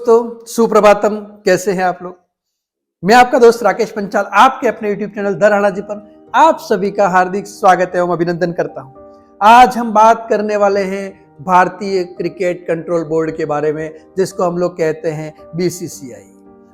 दोस्तों, सुप्रभातम। कैसे हैं आप लोग? मैं आपका दोस्त राकेश पंचाल आपके अपने YouTube channel the Rana ji पर आप सभी का हार्दिक स्वागत एवं अभिनंदन करता हूं। आज हम बात करने वाले हैं भारतीय क्रिकेट कंट्रोल बोर्ड के बारे में, जिसको हम लोग कहते हैं BCCI।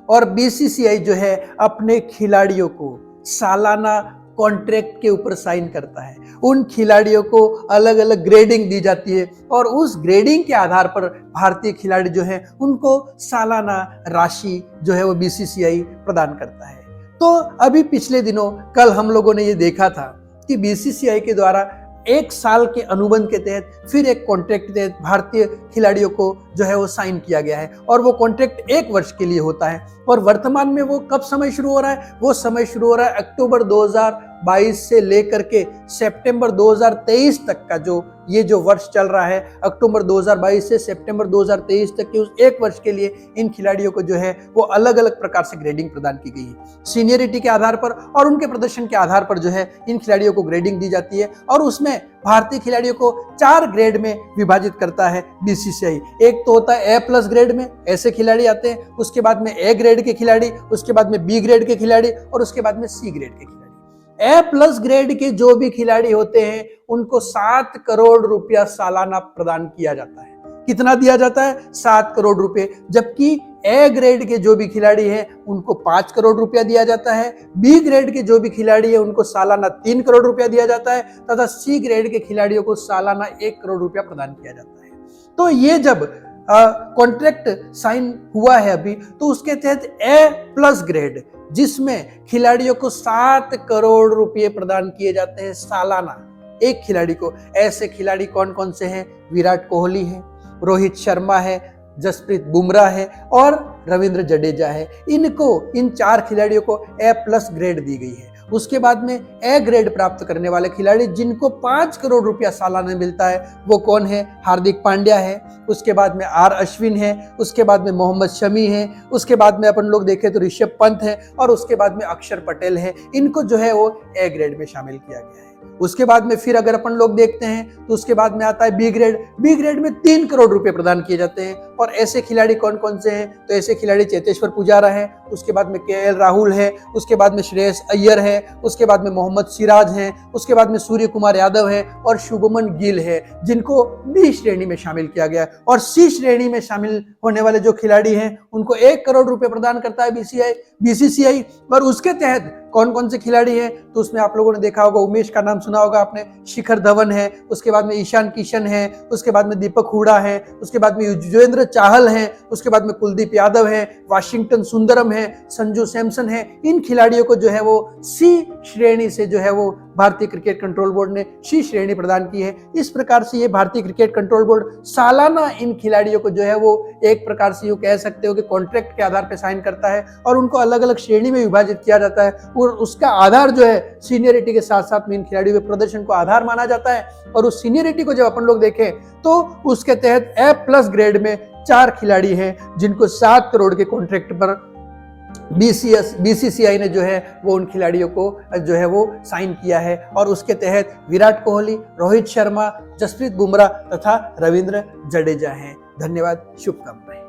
और BCCI जो है अपने खिलाड़ियों को सालाना कॉन्ट्रैक्ट के ऊपर साइन करता है। उन खिलाड़ियों को अलग अलग ग्रेडिंग दी जाती है और उस ग्रेडिंग के आधार पर भारतीय खिलाड़ी जो है उनको सालाना राशि जो है वो BCCI प्रदान करता है। तो अभी पिछले दिनों कल हम लोगों ने ये देखा था कि BCCI के द्वारा एक साल के अनुबंध के तहत फिर एक कॉन्ट्रैक्ट के तहत भारतीय खिलाड़ियों को जो है वो साइन किया गया है और वो कॉन्ट्रैक्ट 1 वर्ष के लिए होता है। और वर्तमान में वो कब समय शुरू हो रहा है? वो समय शुरू हो रहा है अक्टूबर 2022 से लेकर के सितंबर 2023 तक का ये जो वर्ष चल रहा है, अक्टूबर 2022 से सितंबर 2023 तक के उस 1 वर्ष के लिए इन खिलाड़ियों को जो है वो अलग अलग प्रकार से ग्रेडिंग प्रदान की गई है। सीनियरिटी के आधार पर और उनके प्रदर्शन के आधार पर जो है इन खिलाड़ियों को ग्रेडिंग दी जाती है और उसमें भारतीय खिलाड़ियों को 4 ग्रेड में विभाजित करता है BCCI। एक तो होता है A+ ग्रेड में, ऐसे खिलाड़ी आते हैं, उसके बाद में A ग्रेड के खिलाड़ी, उसके बाद में B ग्रेड के खिलाड़ी और उसके बाद में C ग्रेड के खिलाड़ी। A+ ग्रेड के जो भी खिलाड़ी होते हैं उनको 7 करोड़ रुपया सालाना प्रदान किया जाता है। कितना दिया जाता है? 7 करोड़ रुपए। जबकि A ग्रेड के जो भी खिलाड़ी हैं उनको 5 करोड़ रुपया दिया जाता है। B ग्रेड के जो भी खिलाड़ी है उनको सालाना 3 करोड़ रुपया दिया जाता है तथा C ग्रेड के खिलाड़ियों को सालाना 1 करोड़ रुपया प्रदान किया जाता है। तो ये जब कॉन्ट्रैक्ट साइन हुआ है अभी, तो उसके तहत A+ ग्रेड जिसमें खिलाड़ियों को 7 करोड़ रुपए प्रदान किए जाते हैं सालाना एक खिलाड़ी को। ऐसे खिलाड़ी कौन कौन से हैं? विराट कोहली है, रोहित शर्मा है, जसप्रीत बुमराह है और रविंद्र जडेजा है। इन 4 खिलाड़ियों को A+ ग्रेड दी गई है। उसके बाद में A ग्रेड प्राप्त करने वाले खिलाड़ी जिनको 5 करोड़ रुपया सालाना मिलता है वो कौन है? हार्दिक पांड्या है, उसके बाद में R अश्विन है, उसके बाद में मोहम्मद शमी है, उसके बाद में अपन लोग देखें तो ऋषभ पंत है और उसके बाद में अक्षर पटेल है। इनको जो है वो A ग्रेड में शामिल किया गया है। उसके बाद में फिर अगर अपन लोग देखते हैं तो उसके बाद में आता है B ग्रेड। B ग्रेड में 3 करोड़ रुपए प्रदान किए जाते हैं और ऐसे खिलाड़ी कौन कौन से हैं? तो ऐसे खिलाड़ी चेतेश्वर पुजारा है, उसके बाद में KL राहुल है, उसके बाद में श्रेयस अय्यर है, उसके बाद में मोहम्मद सिराज है, उसके बाद में सूर्य कुमार यादव है और शुभमन गिल है, जिनको B श्रेणी में शामिल किया गया है। और C श्रेणी में शामिल होने वाले जो खिलाड़ी हैं उनको 1 करोड़ रुपए प्रदान करता है BCCI। और उसके तहत कौन कौन से खिलाड़ी हैं? तो उसमें आप लोगों ने देखा होगा, उमेश का नाम सुना होगा आपने, शिखर धवन है, उसके बाद में ईशान किशन है, उसके बाद में दीपक हुडा है, उसके बाद में युजवेंद्र चाहल है, उसके बाद में कुलदीप यादव है, वाशिंगटन सुंदरम है, संजू सैमसन है। इन खिलाड़ियों को जो है वो C श्रेणी से जो है वो भारतीय क्रिकेट कंट्रोल बोर्ड ने C श्रेणी प्रदान की है। इस प्रकार से ये भारतीय क्रिकेट कंट्रोल बोर्ड सालाना इन खिलाड़ियों को जो है वो एक प्रकार से यूं कह सकते हो कि कॉन्ट्रैक्ट के आधार पर साइन करता है और उनको अलग अलग श्रेणी में विभाजित किया जाता है और उसका आधार जो है सीनियरिटी के साथ साथ में इन खिलाड़ियों के प्रदर्शन को आधार माना जाता है। और उस सीनियरिटी को जब अपन लोग देखें तो उसके तहत A+ ग्रेड में 4 खिलाड़ी हैं जिनको 7 करोड़ के कॉन्ट्रैक्ट पर BCCI ने जो है वो उन खिलाड़ियों को जो है वो साइन किया है। और उसके तहत विराट कोहली, रोहित शर्मा, जसप्रीत बुमराह तथा रविंद्र जडेजा हैं। धन्यवाद, शुभकामनाएं।